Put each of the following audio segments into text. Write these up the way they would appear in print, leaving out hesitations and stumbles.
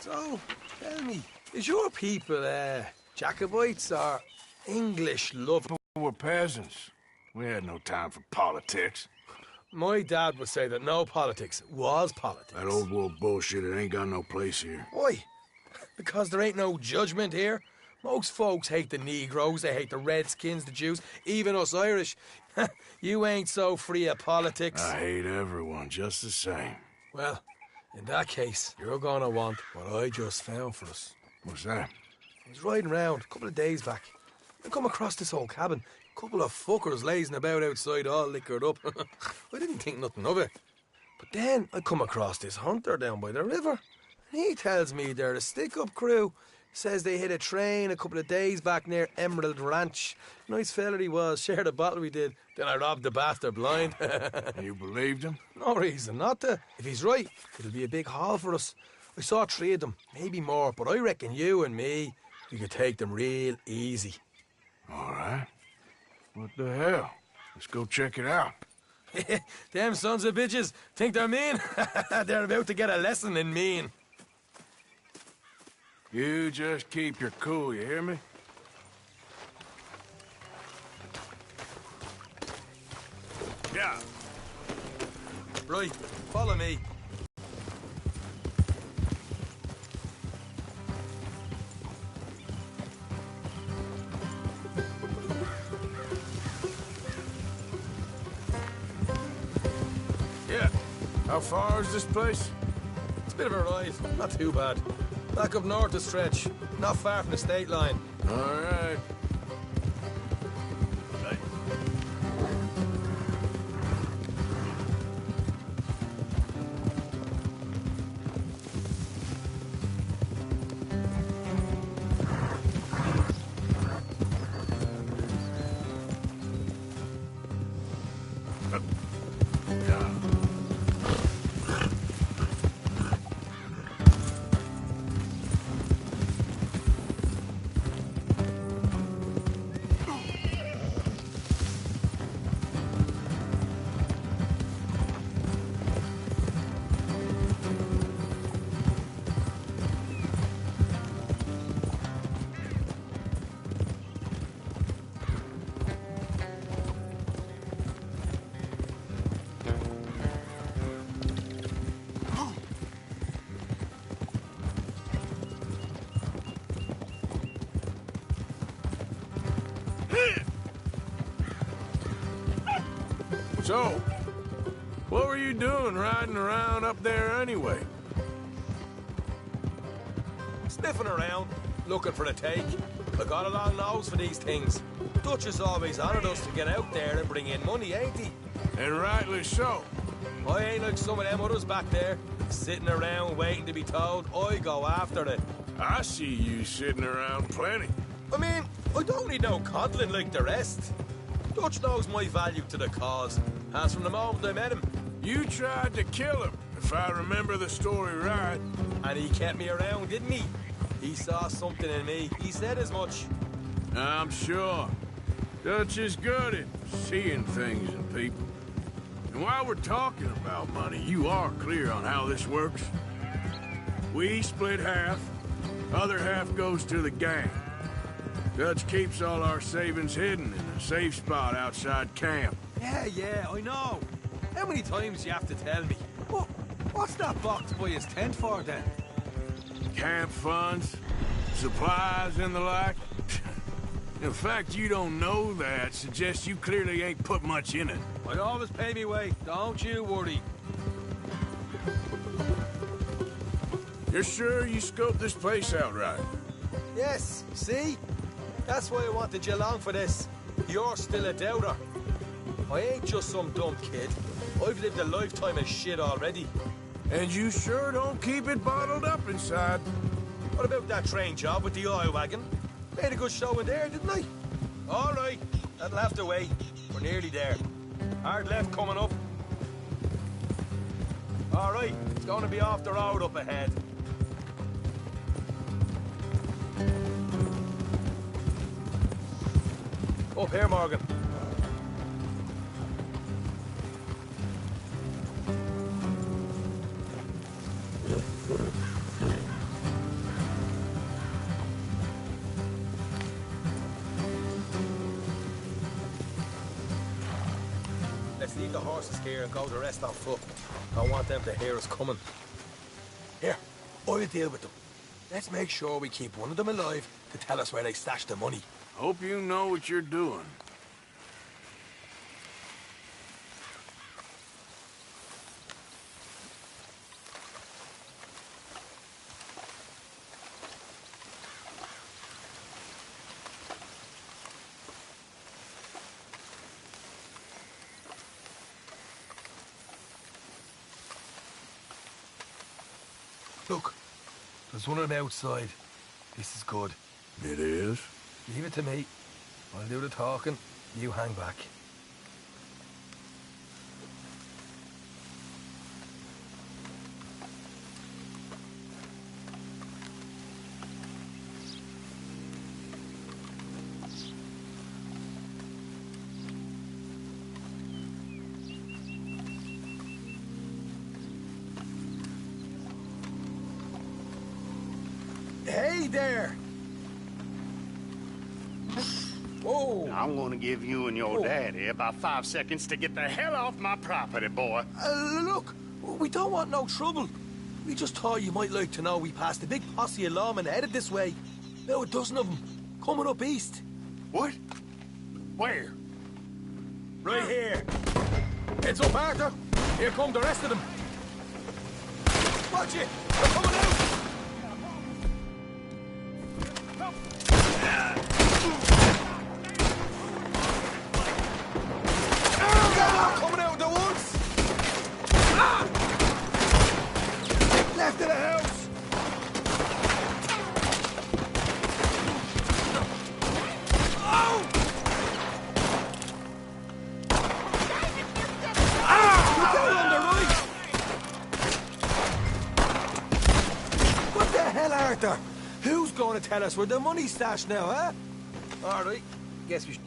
So, tell me, is your people, Jacobites or English lovers? We're peasants. We had no time for politics. My dad would say that no politics was politics. That old world bullshit, it ain't got no place here. Why? Because there ain't no judgment here. Most folks hate the Negroes, they hate the Redskins, the Jews, even us Irish. You ain't so free of politics. I hate everyone just the same. Well, in that case, you're gonna want what I just found for us. What's that? I was riding round a couple of days back. I come across this old cabin. A couple of fuckers lazing about outside all liquored up. I didn't think nothing of it. But then I come across this hunter down by the river. And he tells me they're a stick-up crew. Says they hit a train a couple of days back near Emerald Ranch. Nice fella he was, shared a bottle we did. Then I robbed the bastard blind. You believed him? No reason not to. If he's right, it'll be a big haul for us. I saw 3 of them, maybe more, but I reckon you and me, we could take them real easy. All right. What the hell? Let's go check it out. Them sons of bitches think they're mean. They're about to get a lesson in mean. You just keep your cool, you hear me? Yeah. Right, follow me. Yeah. How far is this place? It's a bit of a ride, not too bad. Back up north a stretch, not far from the state line. All right. So, what were you doing riding around up there anyway? Sniffing around, looking for a take. I got a long nose for these things. Dutch has always honoured us to get out there and bring in money, ain't he? And rightly so. I ain't like some of them others back there, sitting around waiting to be told. I go after it. I see you sitting around plenty. I mean, I don't need no coddling like the rest. Dutch knows my value to the cause, as from the moment I met him. You tried to kill him, if I remember the story right. And he kept me around, didn't he? He saw something in me. He said as much. I'm sure. Dutch is good at seeing things in people. And while we're talking about money, you are clear on how this works? We split half, other half goes to the gang. Dutch keeps all our savings hidden in a safe spot outside camp. Yeah, I know. How many times you have to tell me? What's that box by his tent for, then? Camp funds, supplies, and the like. The fact you don't know that suggests you clearly ain't put much in it. I always pay me way, don't you worry. You're sure you scoped this place out right? Yes, see? That's why I wanted you along for this. You're still a doubter. I ain't just some dumb kid. I've lived a lifetime of shit already. And you sure don't keep it bottled up inside. What about that train job with the oil wagon? Made a good show in there, didn't I? All right, that'll have to wait. We're nearly there. Hard left coming up. All right, it's going to be off the road up ahead. Up here, Morgan. Let's leave the horses here and go the rest on foot. Don't want them to hear us coming. Here, I'll deal with them. Let's make sure we keep one of them alive to tell us where they stashed the money. Hope you know what you're doing. Look, there's one of them outside. This is good. It is? Leave it to me. I'll do the talking. You hang back. Hey there! Whoa! I'm gonna give you and your daddy about 5 seconds to get the hell off my property, boy. Look, we don't want no trouble. We just thought you might like to know we passed a big posse of lawmen headed this way. About a dozen of them, coming up east. What? Where? Right here. Heads up, Arthur. Here come the rest of them. Watch it! They're coming out! Coming out of the woods! Left of the house! Oh! Look out on the right! What the hell, Arthur? Who's going to tell us where the money's stashed now, huh? All right, guess we should...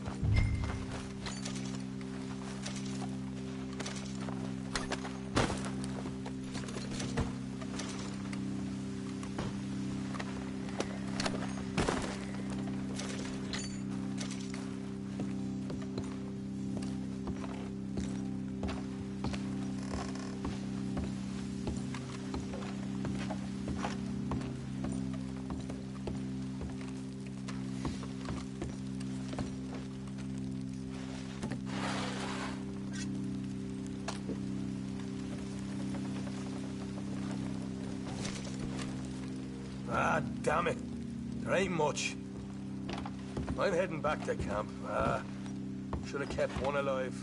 Ah, damn it. There ain't much. I'm heading back to camp. Should have kept one alive.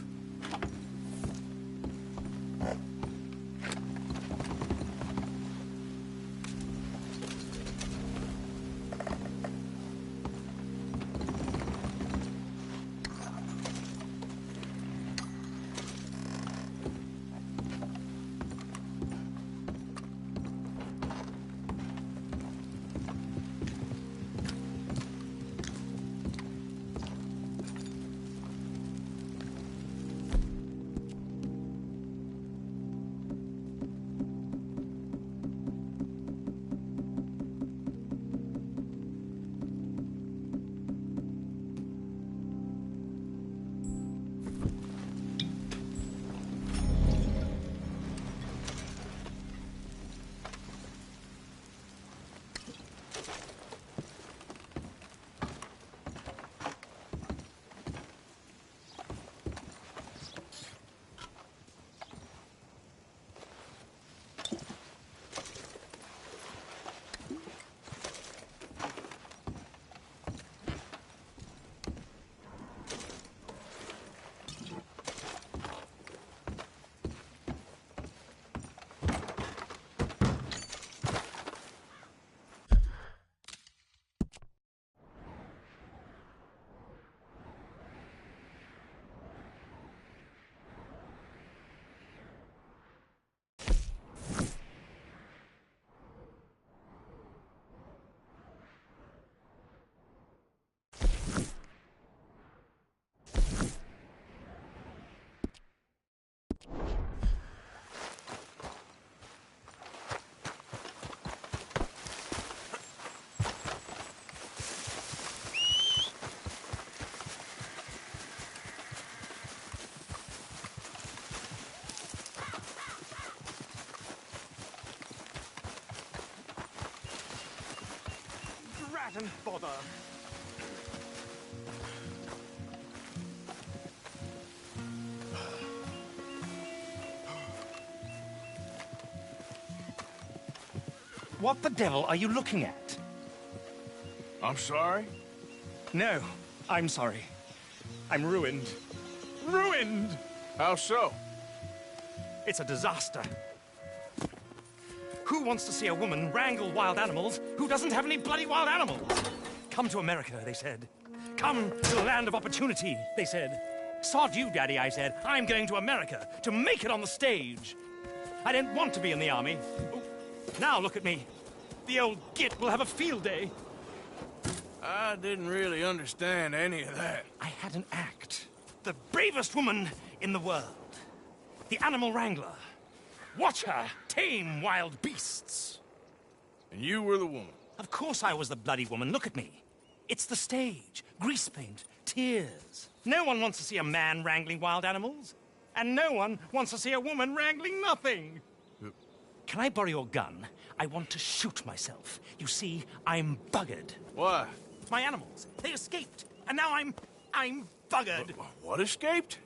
pattern bother. What the devil are you looking at? I'm sorry? No, I'm sorry. I'm ruined. Ruined! How so? It's a disaster. Who wants to see a woman wrangle wild animals who doesn't have any bloody wild animals? Come to America, they said. Come to the land of opportunity, they said. Sod you, Daddy, I said. I'm going to America to make it on the stage. I didn't want to be in the army. Oh, now look at me. The old git will have a field day. I didn't really understand any of that. I had an act. The bravest woman in the world. The animal wrangler. Watch her tame wild beasts. And you were the woman. Of course I was the bloody woman. Look at me. It's the stage. Grease paint. Tears. No one wants to see a man wrangling wild animals. And no one wants to see a woman wrangling nothing. Can I borrow your gun? I want to shoot myself. You see, I'm buggered. Why? My animals, they escaped. And now I'm buggered. What escaped?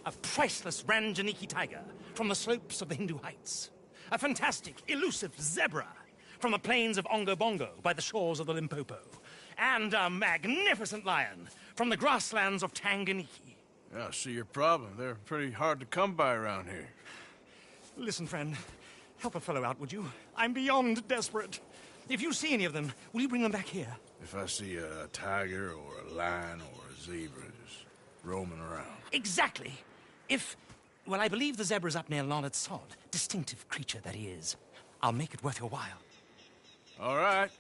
A priceless Ranjaniki tiger from the slopes of the Hindu Heights. A fantastic, elusive zebra from the plains of Ongo Bongo by the shores of the Limpopo. And a magnificent lion from the grasslands of Tanganyika. Yeah, I see your problem. They're pretty hard to come by around here. Listen, friend, help a fellow out, would you? I'm beyond desperate. If you see any of them, will you bring them back here? If I see a tiger or a lion or a zebra just roaming around. Exactly. Well, I believe the zebra's up near Larned Sod. Distinctive creature that he is. I'll make it worth your while. All right,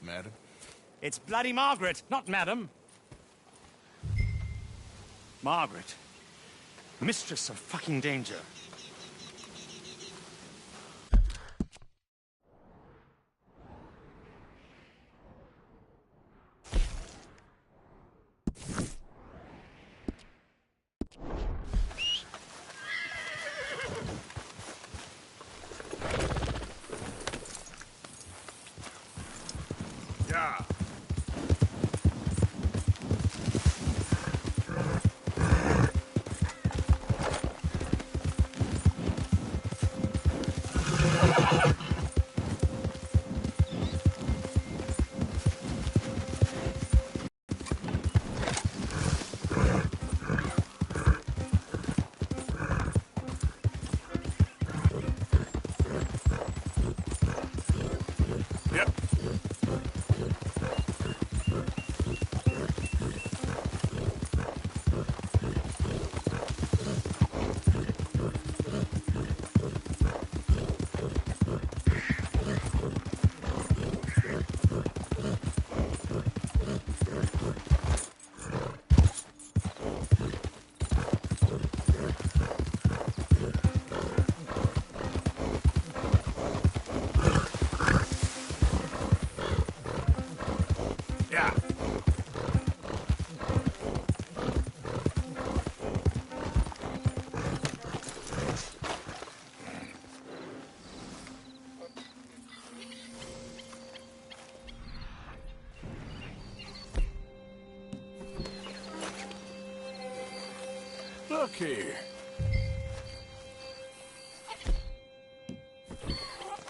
madam. It's bloody Margaret, not madam. Margaret. Mistress of fucking danger. Yeah. Yep. Yeah. Look here.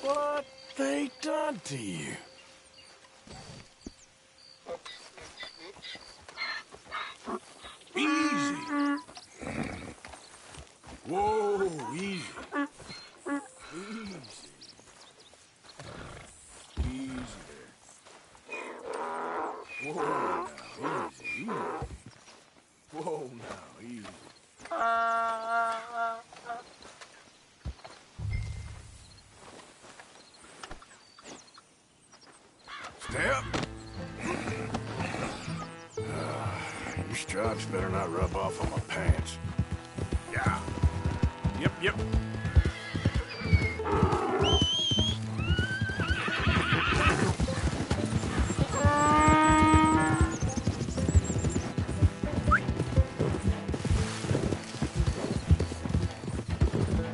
What they done to you? Easy. Whoa, easy. Easy. Easy there. Whoa, now, easy, easy. Whoa, now, easy. Step. Your stripes better not rub off on my pants. Yeah. Yep.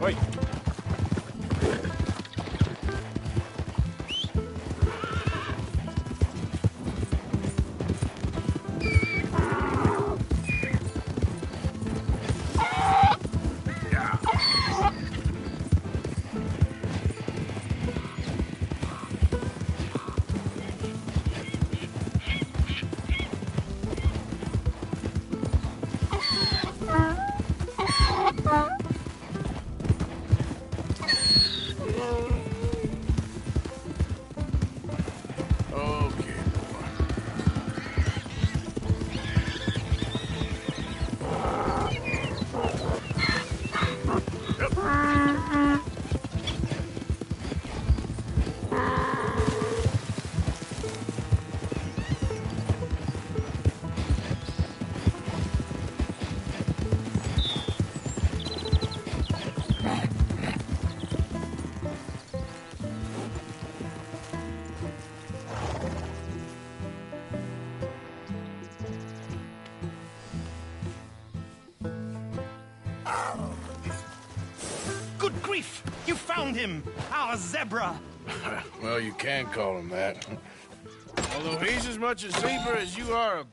Wait. grief! You found him! Our zebra! Well, you can call him that. Although he's as much a zebra as you are a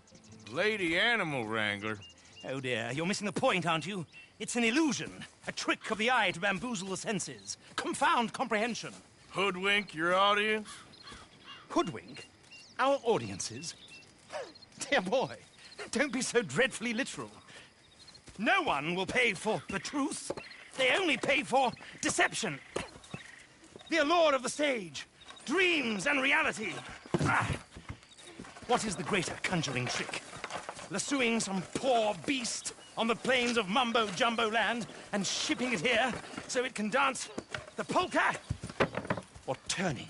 lady animal wrangler. Oh dear, you're missing the point, aren't you? It's an illusion. A trick of the eye to bamboozle the senses. Confound comprehension. Hoodwink your audience? Hoodwink? Our audiences? Dear boy, don't be so dreadfully literal. No one will pay for the truth. They only pay for deception. The allure of the stage, dreams and reality. Ah. What is the greater conjuring trick? Lassoing some poor beast on the plains of mumbo-jumbo land and shipping it here so it can dance the polka? Or turning,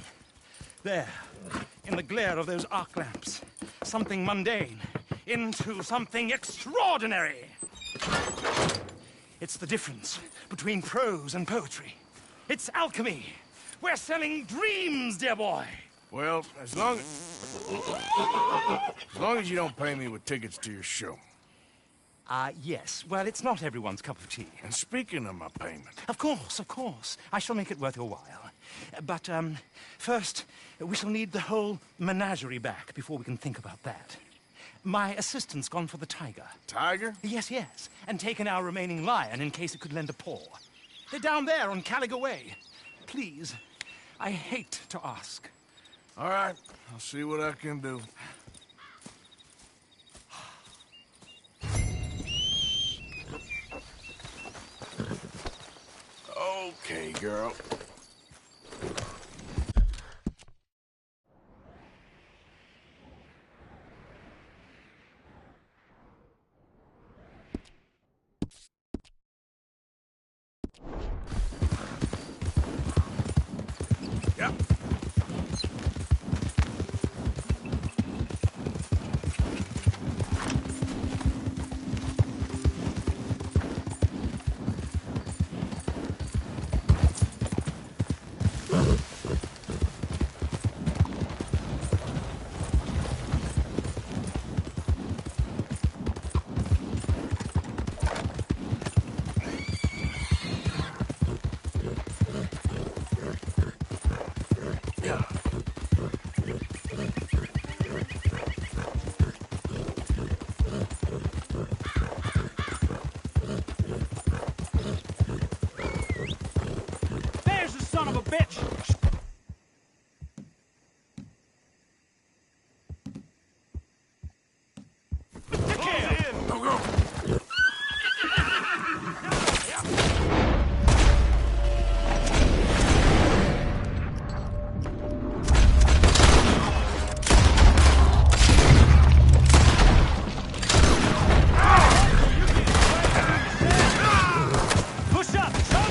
there, in the glare of those arc lamps, something mundane into something extraordinary? It's the difference between prose and poetry. It's alchemy. We're selling dreams, dear boy. Well, as long as you don't pay me with tickets to your show. Yes. Well, it's not everyone's cup of tea. And speaking of my payment... Of course, of course. I shall make it worth your while. But, first, we shall need the whole menagerie back before we can think about that. My assistant's gone for the tiger. Tiger? Yes, yes. And taken our remaining lion in case it could lend a paw. They're down there on Caliga Way. Please, I hate to ask. All right, I'll see what I can do. Okay, girl. Yep. There's the son of a bitch! Go, go. Push up, son!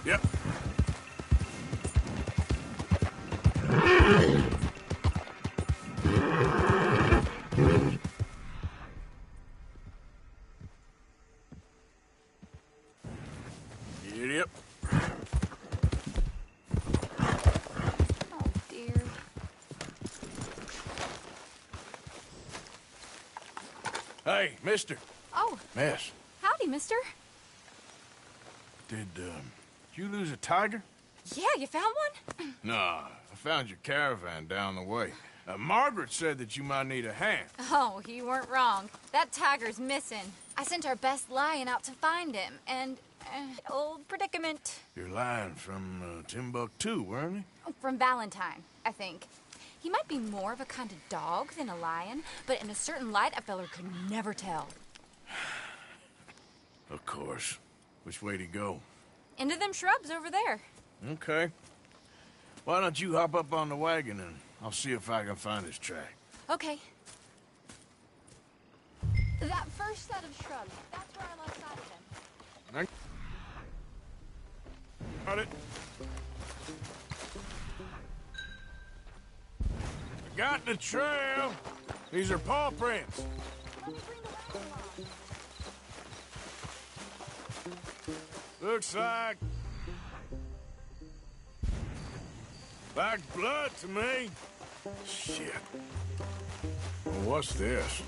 Yep. Yep. Oh, dear. Hey, mister. Oh, Miss, howdy, mister. did you lose a tiger? Yeah, you found one? Nah, I found your caravan down the way. Margaret said that you might need a hand. Oh, you weren't wrong. That tiger's missing. I sent our best lion out to find him, and old predicament. Your lion from Timbuktu, weren't he? From Valentine, I think. He might be more of a kind of dog than a lion, but in a certain light, a feller could never tell. Of course. Which way to go? Into them shrubs over there. Okay. Why don't you hop up on the wagon and I'll see if I can find his track. Okay. That first set of shrubs. That's where I lost sight of them. Got it. I got the trail. These are paw prints. Let me bring the wagon along. Looks like blood to me. Shit. Well, what's this?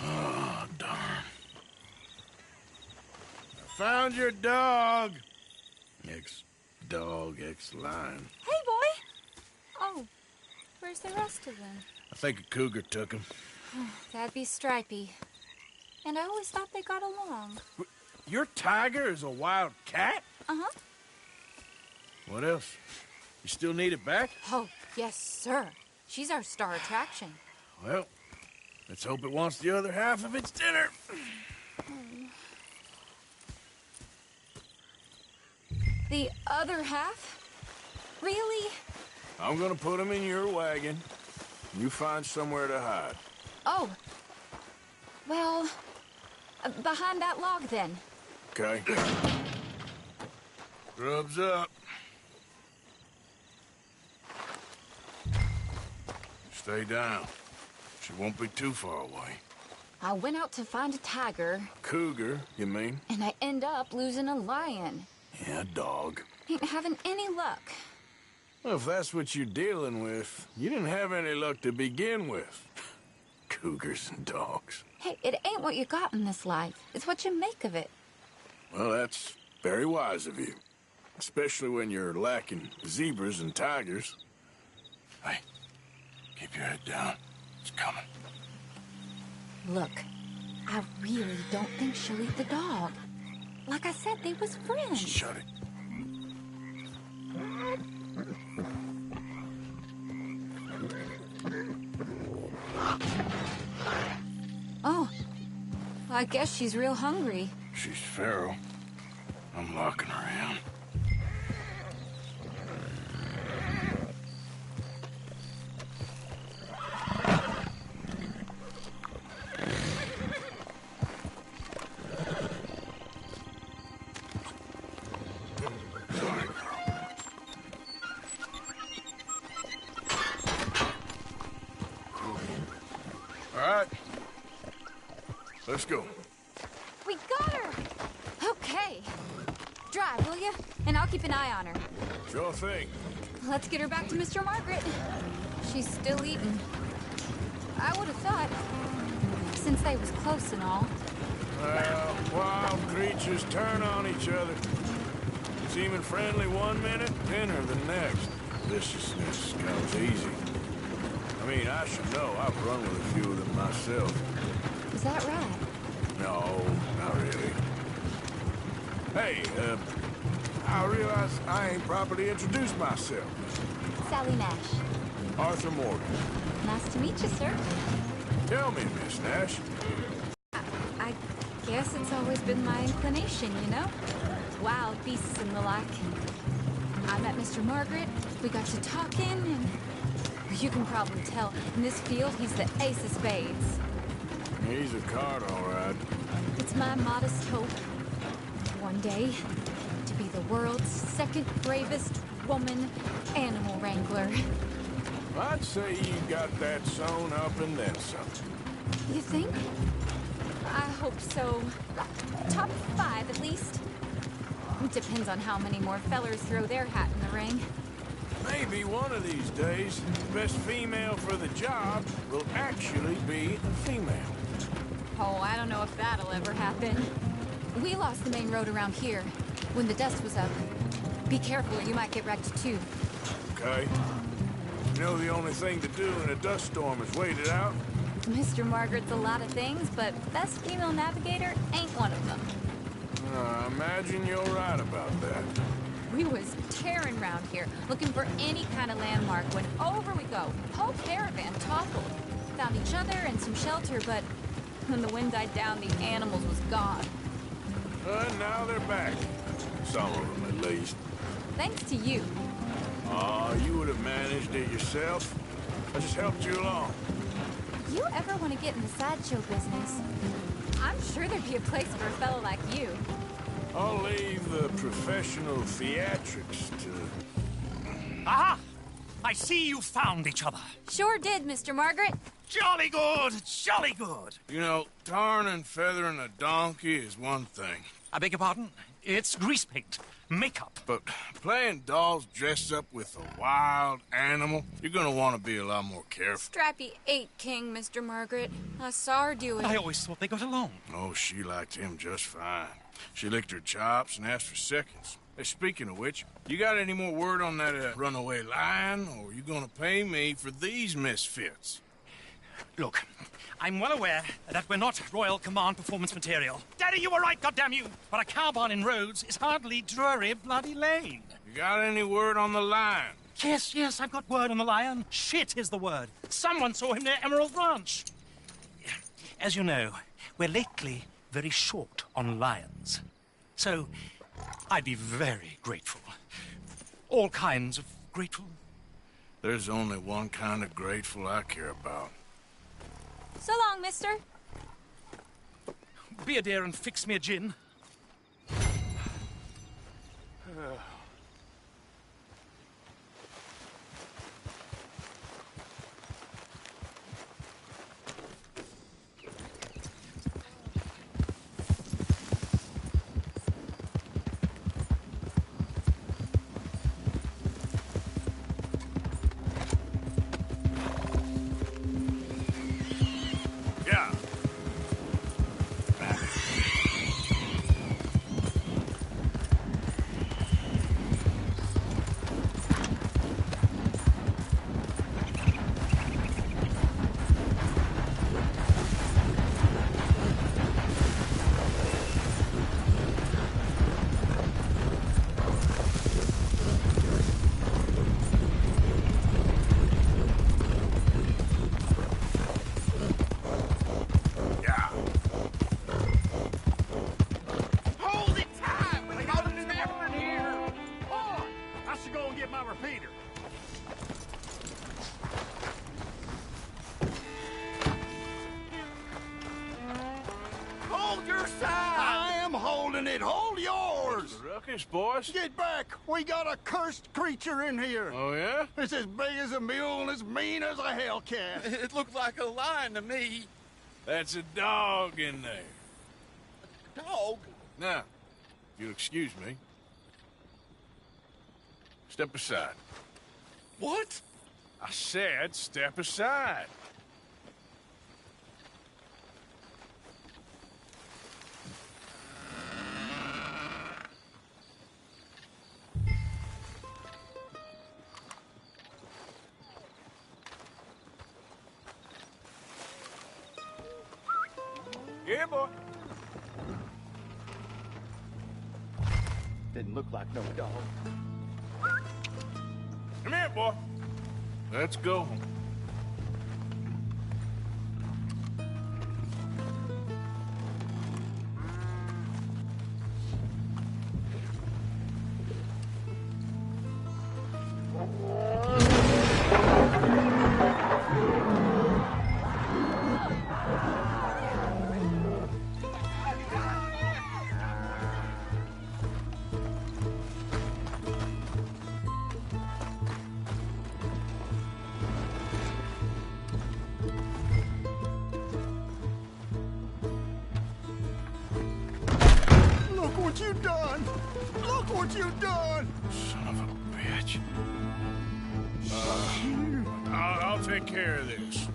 Oh, darn. I found your dog. Ex-dog, ex-lion. Hey, boy! Oh, where's the rest of them? I think a cougar took him. That'd be Stripey. And I always thought they got along. Your tiger is a wild cat? Uh-huh. What else? You still need it back? Oh, yes, sir. She's our star attraction. Well, let's hope it wants the other half of its dinner. The other half? Really? I'm gonna put him in your wagon. You find somewhere to hide. Oh. Well, behind that log, then. Okay. Grub's up. Stay down. She won't be too far away. I went out to find a tiger, Cougar, you mean? and I end up losing a lion. Yeah, dog. Ain't having any luck. Well, if that's what you're dealing with, you didn't have any luck to begin with. Cougars and dogs. Hey, it ain't what you got in this life. It's what you make of it. Well, that's very wise of you. Especially when you're lacking zebras and tigers. Hey, keep your head down. It's coming. Look, I really don't think she'll eat the dog. Like I said, they was friends. Shut it. Oh, I guess she's real hungry. She's feral. I'm locking her in. Sorry, girl. All right. Let's go. We got her! Okay. Drive, will you? And I'll keep an eye on her. Sure thing. Let's get her back to Mr. Margaret. She's still eating. I would have thought, since they was close and all. Well, wild creatures turn on each other. Seeming friendly one minute, thinner the next. Viciousness comes easy. I mean, I should know. I've run with a few of them myself. Is that right? No, not really. Hey, I realize I ain't properly introduced myself. Sally Nash. Arthur Morgan. Nice to meet you, sir. Tell me, Miss Nash. I guess it's always been my inclination, you know? Wild beasts and the like. I met Mr. Margaret, we got to talking, and you can probably tell, in this field, he's the ace of spades. He's a card, all right. It's my modest hope, one day, to be the world's second bravest woman animal wrangler. I'd say you got that sewn up and then some. You think? I hope so. Top 5, at least. It depends on how many more fellers throw their hat in the ring. Maybe one of these days, the best female for the job will actually be a female. Oh, I don't know if that'll ever happen. We lost the main road around here when the dust was up. Be careful or you might get wrecked too. Okay. You know the only thing to do in a dust storm is wait it out? Mr. Margaret's a lot of things, but best female navigator ain't one of them. I imagine you're right about that. We was tearing around here, looking for any kind of landmark when over we go. Whole caravan toppled. Found each other and some shelter, but when the wind died down, the animals was gone. Now they're back. Some of them, at least. Thanks to you. Oh, you would have managed it yourself. I just helped you along. If you ever want to get in the sideshow business, I'm sure there'd be a place for a fellow like you. I'll leave the professional theatrics to... Aha! I see you found each other. Sure did, Mr. Margaret. Jolly good, jolly good. You know, tarring and feathering a donkey is one thing. I beg your pardon? It's grease paint, makeup. But playing dolls dressed up with a wild animal, you're gonna want to be a lot more careful. Strappy ain't king, Mr. Margaret. I saw her do it. I always thought they got along. Oh, she liked him just fine. She licked her chops and asked for seconds. Hey, speaking of which, you got any more word on that runaway lion, or are you gonna pay me for these misfits? Look, I'm well aware that we're not Royal Command performance material. Daddy, you were right, goddamn you! But a cow barn in Rhodes is hardly Drury Bloody Lane. You got any word on the lion? Yes, I've got word on the lion. Shit is the word. Someone saw him near Emerald Ranch. As you know, we're lately very short on lions. So, I'd be very grateful. All kinds of grateful. There's only one kind of grateful I care about. So long, mister. Be a dear and fix me a gin. Yeah. Hold it tight! We got a traveling here! Boy, I should go and get my repeater. Hold your side! I am holding it. Hold yours! Ruckus, boys? Get back! We got a cursed creature in here. Oh, yeah? It's as big as a mule and as mean as a hellcat. It looked like a lion to me. That's a dog in there. Dog? Now, if you'll excuse me. Step aside. What? I said step aside. Here, boy. Didn't look like no dog. Come here, boy. Let's go. Look what you done! Look what you done! Son of a bitch. I'll take care of this.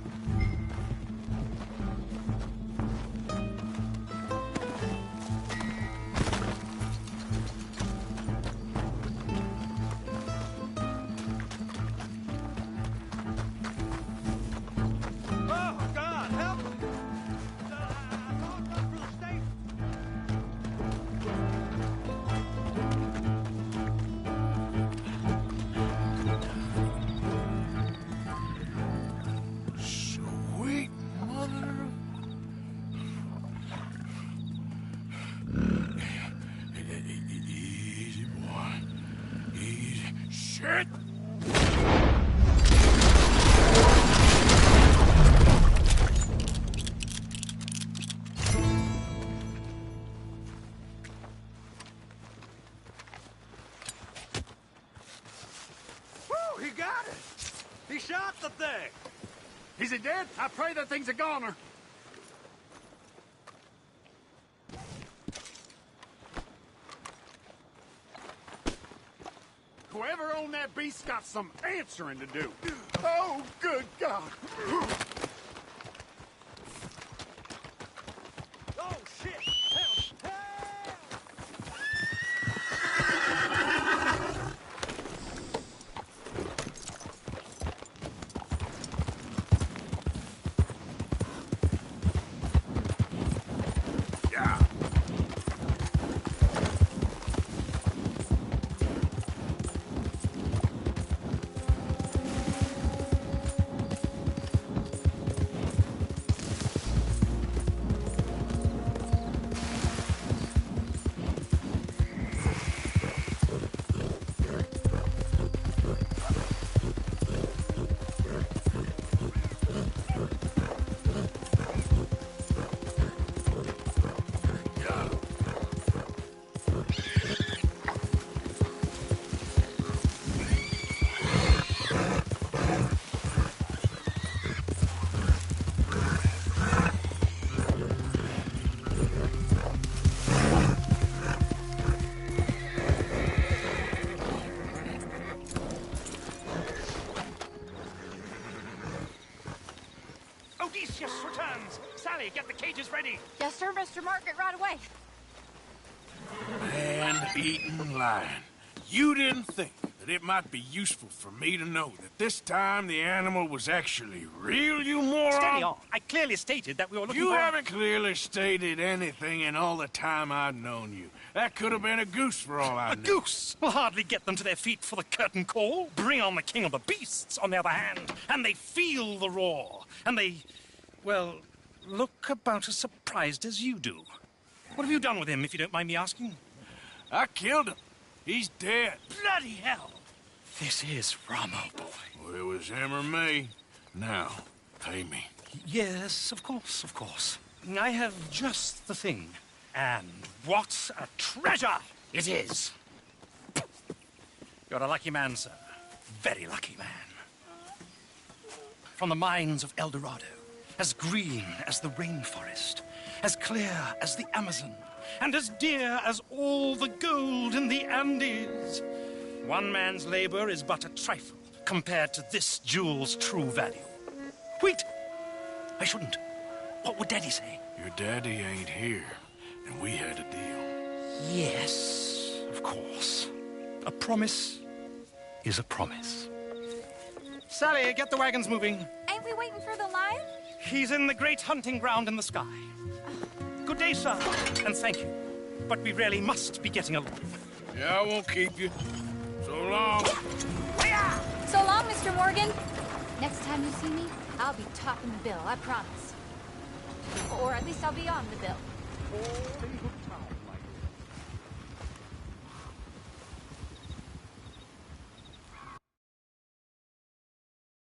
Oh, God, help me! I thought I'd run for the station. got it! He shot the thing! Is it dead? I pray that thing's a goner. Whoever owned that beast's got some answering to do. Oh, good God. Oh, shit! Help! Help! Yeah. Odysseus returns. Sally, get the cages ready. Yes, sir, Mr. Margaret, right away. Man-eating lion. You didn't think that it might be useful for me to know that this time the animal was actually real, you moron? Steady on. I clearly stated that we were looking You for... haven't clearly stated anything in all the time I've known you. That could have been a goose for all I A knew. goose will hardly get them to their feet for the curtain call. Bring on the king of the beasts, on the other hand, and they feel the roar. And they, well, look about as surprised as you do. What have you done with him, if you don't mind me asking? I killed him. He's dead. Bloody hell! This is Ramo, boy. Well, it was him or me. Now, pay me. Yes, of course, of course. I have just the thing. And what a treasure it is! You're a lucky man, sir. Very lucky man. From the mines of El Dorado, as green as the rainforest, as clear as the Amazon, and as dear as all the gold in the Andes. One man's labor is but a trifle compared to this jewel's true value. Wait! I shouldn't. What would Daddy say? Your daddy ain't here, and we had a deal. Yes, of course. A promise is a promise. Sally, get the wagons moving. Ain't we waiting for the lion? He's in the great hunting ground in the sky. Good day, sir, and thank you. But we really must be getting along. Yeah, I won't keep you. So long. So long, Mr. Morgan. Next time you see me, I'll be topping the bill, I promise. Or at least I'll be on the bill.